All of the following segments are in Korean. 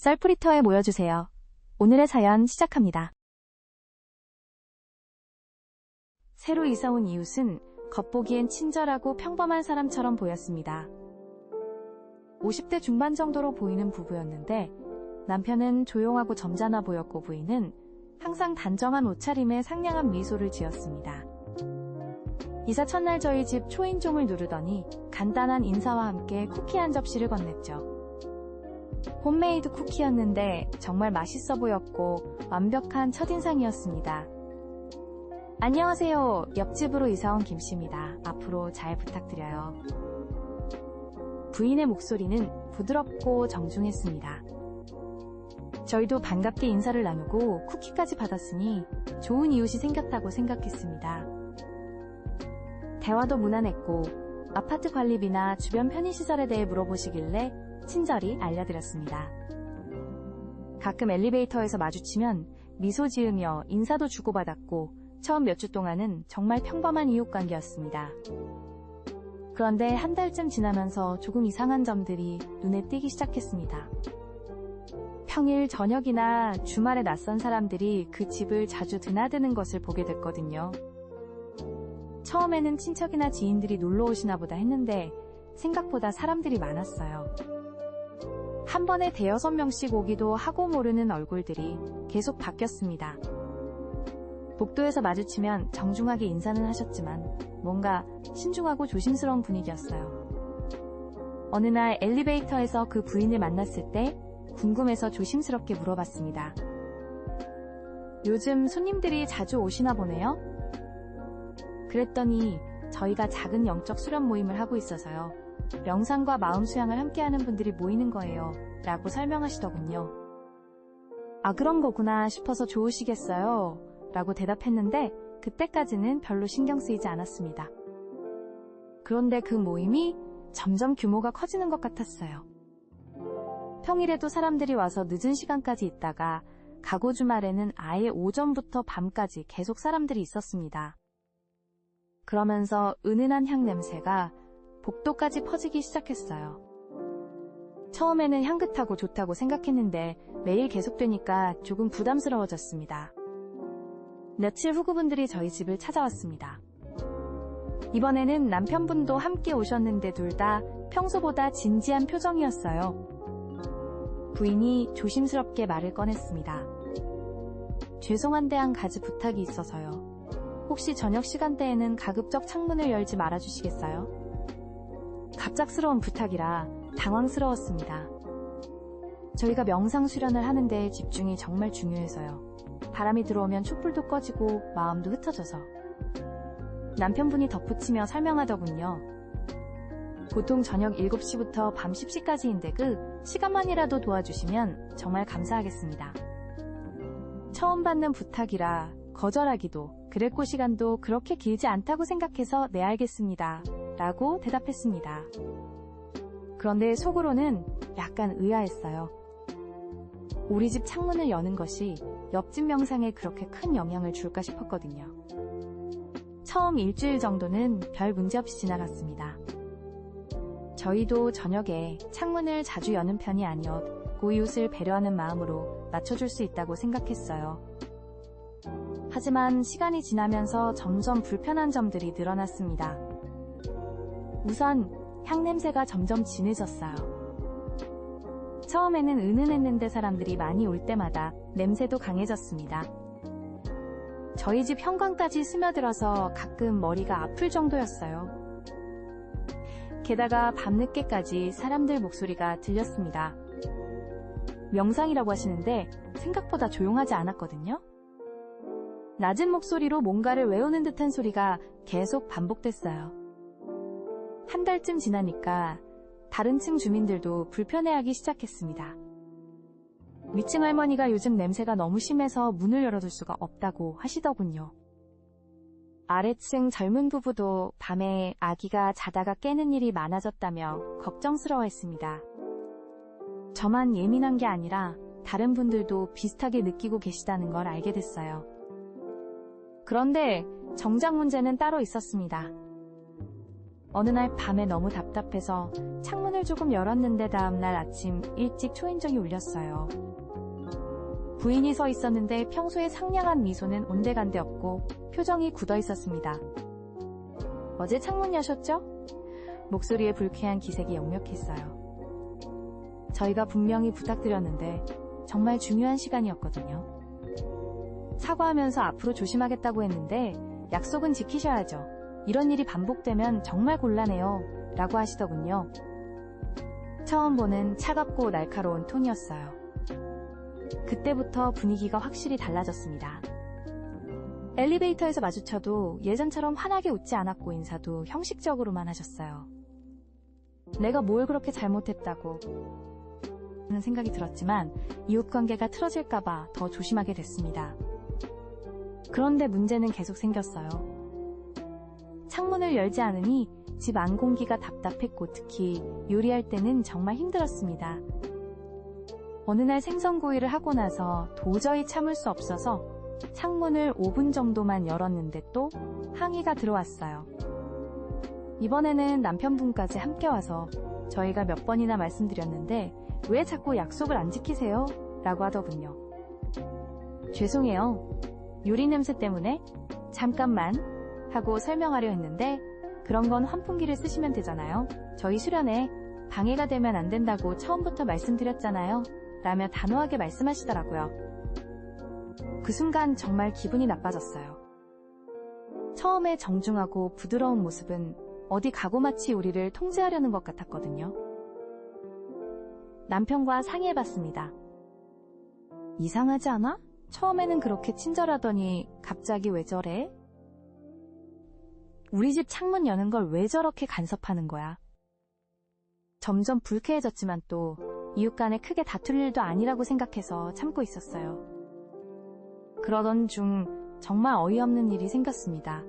썰풀이터에 모여주세요. 오늘의 사연 시작합니다. 새로 이사 온 이웃은 겉보기엔 친절하고 평범한 사람처럼 보였습니다. 50대 중반 정도로 보이는 부부였는데 남편은 조용하고 점잖아 보였고 부인은 항상 단정한 옷차림에 상냥한 미소를 지었습니다. 이사 첫날 저희 집 초인종을 누르더니 간단한 인사와 함께 쿠키 한 접시를 건넸죠. 홈메이드 쿠키였는데 정말 맛있어 보였고 완벽한 첫인상이었습니다. 안녕하세요. 옆집으로 이사 온 김씨입니다. 앞으로 잘 부탁드려요. 부인의 목소리는 부드럽고 정중했습니다. 저희도 반갑게 인사를 나누고 쿠키까지 받았으니 좋은 이웃이 생겼다고 생각했습니다. 대화도 무난했고 아파트 관리비나 주변 편의시설에 대해 물어보시길래 친절히 알려드렸습니다. 가끔 엘리베이터에서 마주치면 미소 지으며 인사도 주고받았고 처음 몇 주 동안은 정말 평범한 이웃관계였습니다. 그런데 한 달쯤 지나면서 조금 이상한 점들이 눈에 띄기 시작했습니다. 평일 저녁이나 주말에 낯선 사람들이 그 집을 자주 드나드는 것을 보게 됐거든요. 처음에는 친척이나 지인들이 놀러 오시나 보다 했는데 생각보다 사람들이 많았어요. 한 번에 5-6명씩 오기도 하고 모르는 얼굴들이 계속 바뀌었습니다. 복도에서 마주치면 정중하게 인사는 하셨지만 뭔가 신중하고 조심스러운 분위기였어요. 어느 날 엘리베이터에서 그 부인을 만났을 때 궁금해서 조심스럽게 물어봤습니다. 요즘 손님들이 자주 오시나 보네요? 그랬더니 저희가 작은 영적 수련 모임을 하고 있어서요. 명상과 마음 수양을 함께하는 분들이 모이는 거예요. 라고 설명하시더군요. 아, 그런 거구나 싶어서 좋으시겠어요. 라고 대답했는데 그때까지는 별로 신경 쓰이지 않았습니다. 그런데 그 모임이 점점 규모가 커지는 것 같았어요. 평일에도 사람들이 와서 늦은 시간까지 있다가 가고 주말에는 아예 오전부터 밤까지 계속 사람들이 있었습니다. 그러면서 은은한 향 냄새가 복도까지 퍼지기 시작했어요. 처음에는 향긋하고 좋다고 생각했는데 매일 계속되니까 조금 부담스러워졌습니다. 며칠 후 그분들이 저희 집을 찾아왔습니다. 이번에는 남편분도 함께 오셨는데 둘 다 평소보다 진지한 표정이었어요. 부인이 조심스럽게 말을 꺼냈습니다. 죄송한데 한 가지 부탁이 있어서요. 혹시 저녁 시간대에는 가급적 창문을 열지 말아주시겠어요? 갑작스러운 부탁이라 당황스러웠습니다. 저희가 명상 수련을 하는데 집중이 정말 중요해서요. 바람이 들어오면 촛불도 꺼지고 마음도 흩어져서. 남편분이 덧붙이며 설명하더군요. 보통 저녁 7시부터 밤 10시까지인데 그 시간만이라도 도와주시면 정말 감사하겠습니다. 처음 받는 부탁이라 거절하기도, 그랬고 시간도 그렇게 길지 않다고 생각해서 네 알겠습니다. 라고 대답했습니다. 그런데 속으로는 약간 의아했어요. 우리 집 창문을 여는 것이 옆집 명상에 그렇게 큰 영향을 줄까 싶었거든요. 처음 일주일 정도는 별 문제 없이 지나갔습니다. 저희도 저녁에 창문을 자주 여는 편이 아니었 고이웃을 배려하는 마음으로 맞춰줄 수 있다고 생각했어요. 하지만 시간이 지나면서 점점 불편한 점들이 늘어났습니다. 우선 향냄새가 점점 진해졌어요. 처음에는 은은했는데 사람들이 많이 올 때마다 냄새도 강해졌습니다. 저희 집 현관까지 스며들어서 가끔 머리가 아플 정도였어요. 게다가 밤늦게까지 사람들 목소리가 들렸습니다. 명상이라고 하시는데 생각보다 조용하지 않았거든요. 낮은 목소리로 뭔가를 외우는 듯한 소리가 계속 반복됐어요. 한 달쯤 지나니까 다른 층 주민들도 불편해하기 시작했습니다. 위층 할머니가 요즘 냄새가 너무 심해서 문을 열어둘 수가 없다고 하시더군요. 아래층 젊은 부부도 밤에 아기가 자다가 깨는 일이 많아졌다며 걱정스러워했습니다. 저만 예민한 게 아니라 다른 분들도 비슷하게 느끼고 계시다는 걸 알게 됐어요. 그런데 정작 문제는 따로 있었습니다. 어느 날 밤에 너무 답답해서 창문을 조금 열었는데 다음날 아침 일찍 초인종이 울렸어요. 부인이 서 있었는데 평소에 상냥한 미소는 온데간데 없고 표정이 굳어 있었습니다. 어제 창문 여셨죠? 목소리에 불쾌한 기색이 역력했어요. 저희가 분명히 부탁드렸는데 정말 중요한 시간이었거든요. 사과하면서 앞으로 조심하겠다고 했는데 약속은 지키셔야죠. 이런 일이 반복되면 정말 곤란해요. 라고 하시더군요. 처음 보는 차갑고 날카로운 톤이었어요. 그때부터 분위기가 확실히 달라졌습니다. 엘리베이터에서 마주쳐도 예전처럼 환하게 웃지 않았고 인사도 형식적으로만 하셨어요. 내가 뭘 그렇게 잘못했다고 하는 생각이 들었지만 이웃관계가 틀어질까봐 더 조심하게 됐습니다. 그런데 문제는 계속 생겼어요. 창문을 열지 않으니 집 안 공기가 답답했고 특히 요리할 때는 정말 힘들었습니다. 어느 날 생선구이를 하고 나서 도저히 참을 수 없어서 창문을 5분 정도만 열었는데 또 항의가 들어왔어요. 이번에는 남편분까지 함께 와서 저희가 몇 번이나 말씀드렸는데 왜 자꾸 약속을 안 지키세요? 라고 하더군요. 죄송해요. 요리 냄새 때문에 잠깐만 하고 설명하려 했는데 그런 건 환풍기를 쓰시면 되잖아요. 저희 수련회 방해가 되면 안 된다고 처음부터 말씀드렸잖아요. 라며 단호하게 말씀하시더라고요. 그 순간 정말 기분이 나빠졌어요. 처음에 정중하고 부드러운 모습은 어디 가고마치 우리를 통제하려는 것 같았거든요. 남편과 상의해봤습니다. 이상하지 않아? 처음에는 그렇게 친절하더니 갑자기 왜 저래? 우리 집 창문 여는 걸 왜 저렇게 간섭하는 거야? 점점 불쾌해졌지만 또 이웃 간에 크게 다툴 일도 아니라고 생각해서 참고 있었어요. 그러던 중 정말 어이없는 일이 생겼습니다.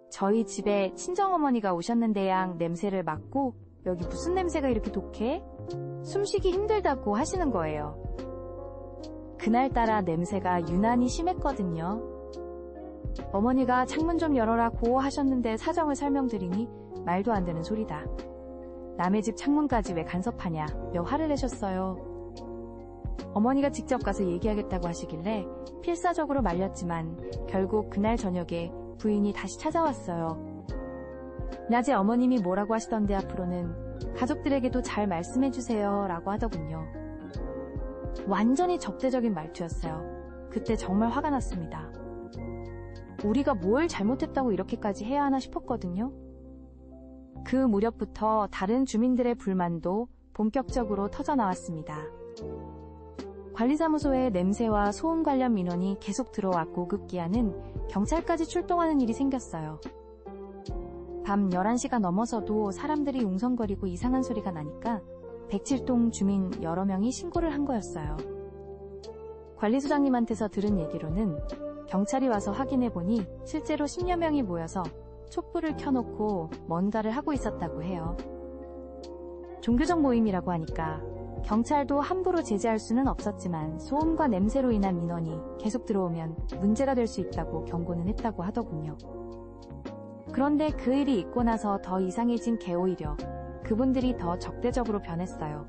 저희 집에 친정어머니가 오셨는데 양 냄새를 맡고 여기 무슨 냄새가 이렇게 독해? 숨쉬기 힘들다고 하시는 거예요. 그날따라 냄새가 유난히 심했거든요. 어머니가 창문 좀 열어라고 하셨는데 사정을 설명드리니 말도 안 되는 소리다. 남의 집 창문까지 왜 간섭하냐 며 화를 내셨어요. 어머니가 직접 가서 얘기하겠다고 하시길래 필사적으로 말렸지만 결국 그날 저녁에 부인이 다시 찾아왔어요. 낮에 어머님이 뭐라고 하시던데 앞으로는 가족들에게도 잘 말씀해주세요 라고 하더군요. 완전히 적대적인 말투였어요. 그때 정말 화가 났습니다. 우리가 뭘 잘못했다고 이렇게까지 해야 하나 싶었거든요. 그 무렵부터 다른 주민들의 불만도 본격적으로 터져나왔습니다. 관리사무소에 냄새와 소음 관련 민원이 계속 들어왔고 급기야는 경찰까지 출동하는 일이 생겼어요. 밤 11시가 넘어서도 사람들이 웅성거리고 이상한 소리가 나니까 107동 주민 여러 명이 신고를 한 거였어요. 관리소장님한테서 들은 얘기로는 경찰이 와서 확인해보니 실제로 10여 명이 모여서 촛불을 켜놓고 뭔가를 하고 있었다고 해요. 종교적 모임이라고 하니까 경찰도 함부로 제재할 수는 없었지만 소음과 냄새로 인한 민원이 계속 들어오면 문제가 될 수 있다고 경고는 했다고 하더군요. 그런데 그 일이 있고 나서 더 이상해진 게 오히려 그분들이 더 적대적으로 변했어요.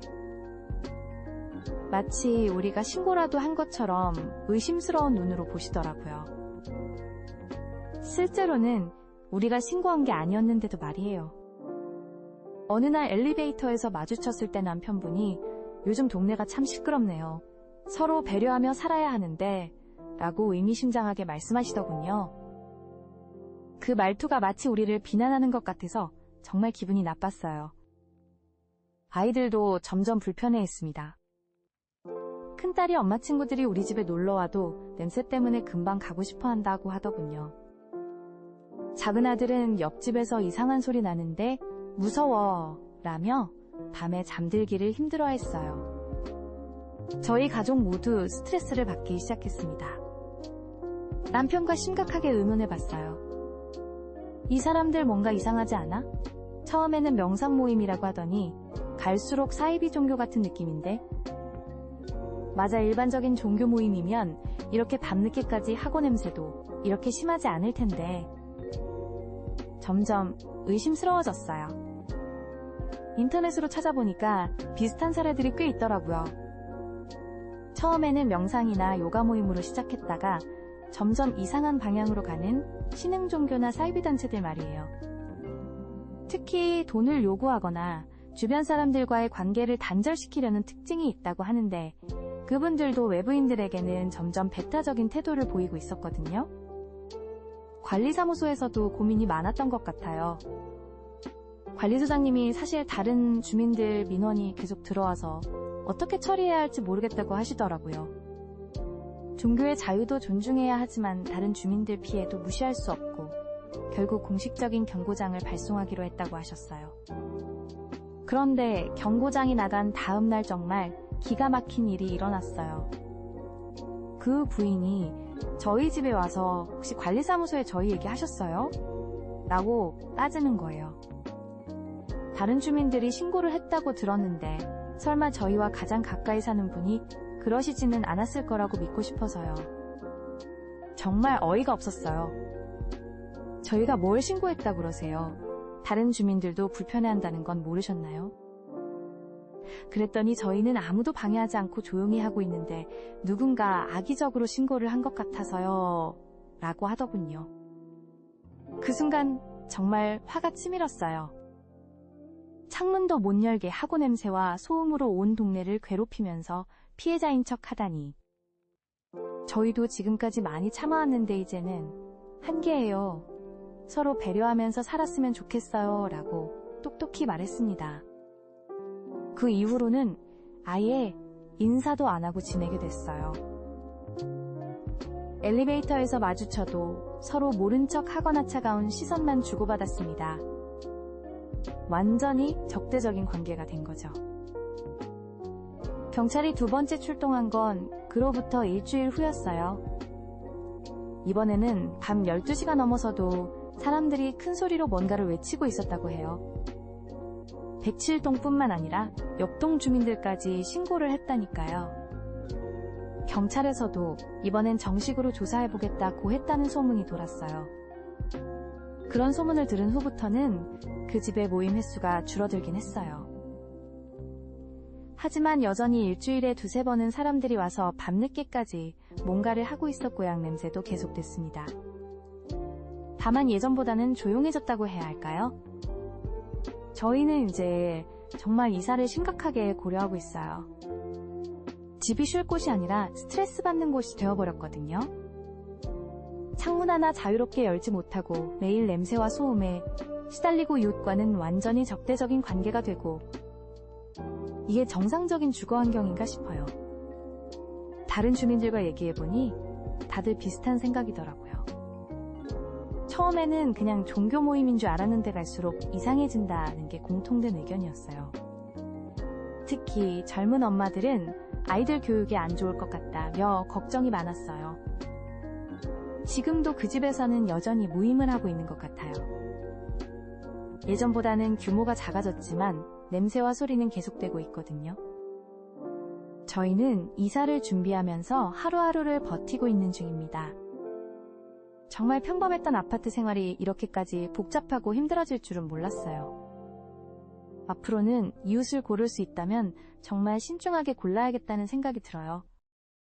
마치 우리가 신고라도 한 것처럼 의심스러운 눈으로 보시더라고요. 실제로는 우리가 신고한 게 아니었는데도 말이에요. 어느 날 엘리베이터에서 마주쳤을 때 남편분이 요즘 동네가 참 시끄럽네요. 서로 배려하며 살아야 하는데 라고 의미심장하게 말씀하시더군요. 그 말투가 마치 우리를 비난하는 것 같아서 정말 기분이 나빴어요. 아이들도 점점 불편해했습니다. 큰딸이 엄마 친구들이 우리 집에 놀러와도 냄새 때문에 금방 가고 싶어 한다고 하더군요. 작은 아들은 옆집에서 이상한 소리 나는데 무서워 라며 밤에 잠들기를 힘들어했어요. 저희 가족 모두 스트레스를 받기 시작했습니다. 남편과 심각하게 의논해봤어요. 이 사람들 뭔가 이상하지 않아? 처음에는 명상 모임이라고 하더니 갈수록 사이비 종교 같은 느낌인데? 맞아, 일반적인 종교 모임이면 이렇게 밤늦게까지 학원 냄새도 이렇게 심하지 않을 텐데. 점점 의심스러워졌어요. 인터넷으로 찾아보니까 비슷한 사례들이 꽤 있더라고요. 처음에는 명상이나 요가 모임으로 시작했다가 점점 이상한 방향으로 가는 신흥 종교나 사이비 단체들 말이에요. 특히 돈을 요구하거나 주변 사람들과의 관계를 단절시키려는 특징이 있다고 하는데 그분들도 외부인들에게는 점점 배타적인 태도를 보이고 있었거든요. 관리사무소에서도 고민이 많았던 것 같아요. 관리소장님이 사실 다른 주민들 민원이 계속 들어와서 어떻게 처리해야 할지 모르겠다고 하시더라고요. 종교의 자유도 존중해야 하지만 다른 주민들 피해도 무시할 수 없고 결국 공식적인 경고장을 발송하기로 했다고 하셨어요. 그런데 경고장이 나간 다음 날 정말 기가 막힌 일이 일어났어요. 그 부인이 저희 집에 와서 혹시 관리사무소에 저희 얘기하셨어요? 라고 따지는 거예요. 다른 주민들이 신고를 했다고 들었는데 설마 저희와 가장 가까이 사는 분이 그러시지는 않았을 거라고 믿고 싶어서요. 정말 어이가 없었어요. 저희가 뭘 신고했다고 그러세요? 다른 주민들도 불편해한다는 건 모르셨나요? 그랬더니 저희는 아무도 방해하지 않고 조용히 하고 있는데 누군가 악의적으로 신고를 한 것 같아서요. 라고 하더군요. 그 순간 정말 화가 치밀었어요. 창문도 못 열게 하고 냄새와 소음으로 온 동네를 괴롭히면서 피해자인 척 하다니. 저희도 지금까지 많이 참아왔는데 이제는 한계예요. 서로 배려하면서 살았으면 좋겠어요. 라고 똑똑히 말했습니다. 그 이후로는 아예 인사도 안 하고 지내게 됐어요. 엘리베이터에서 마주쳐도 서로 모른 척 하거나 차가운 시선만 주고받았습니다. 완전히 적대적인 관계가 된 거죠. 경찰이 두 번째 출동한 건 그로부터 일주일 후였어요. 이번에는 밤 12시가 넘어서도 사람들이 큰 소리로 뭔가를 외치고 있었다고 해요. 107동뿐만 아니라 옆동 주민들까지 신고를 했다니까요. 경찰에서도 이번엔 정식으로 조사해보겠다고 했다는 소문이 돌았어요. 그런 소문을 들은 후부터는 그 집의 모임 횟수가 줄어들긴 했어요. 하지만 여전히 일주일에 두세 번은 사람들이 와서 밤늦게까지 뭔가를 하고 있었고요. 냄새도 계속됐습니다. 다만 예전보다는 조용해졌다고 해야 할까요? 저희는 이제 정말 이사를 심각하게 고려하고 있어요. 집이 쉴 곳이 아니라 스트레스 받는 곳이 되어버렸거든요. 창문 하나 자유롭게 열지 못하고 매일 냄새와 소음에 시달리고 이웃과는 완전히 적대적인 관계가 되고 이게 정상적인 주거 환경인가 싶어요. 다른 주민들과 얘기해보니 다들 비슷한 생각이더라고요. 처음에는 그냥 종교 모임인 줄 알았는데 갈수록 이상해진다는 게 공통된 의견이었어요. 특히 젊은 엄마들은 아이들 교육에 안 좋을 것 같다며 걱정이 많았어요. 지금도 그 집에서는 여전히 모임을 하고 있는 것 같아요. 예전보다는 규모가 작아졌지만 냄새와 소리는 계속되고 있거든요. 저희는 이사를 준비하면서 하루하루를 버티고 있는 중입니다. 정말 평범했던 아파트 생활이 이렇게까지 복잡하고 힘들어질 줄은 몰랐어요. 앞으로는 이웃을 고를 수 있다면 정말 신중하게 골라야겠다는 생각이 들어요.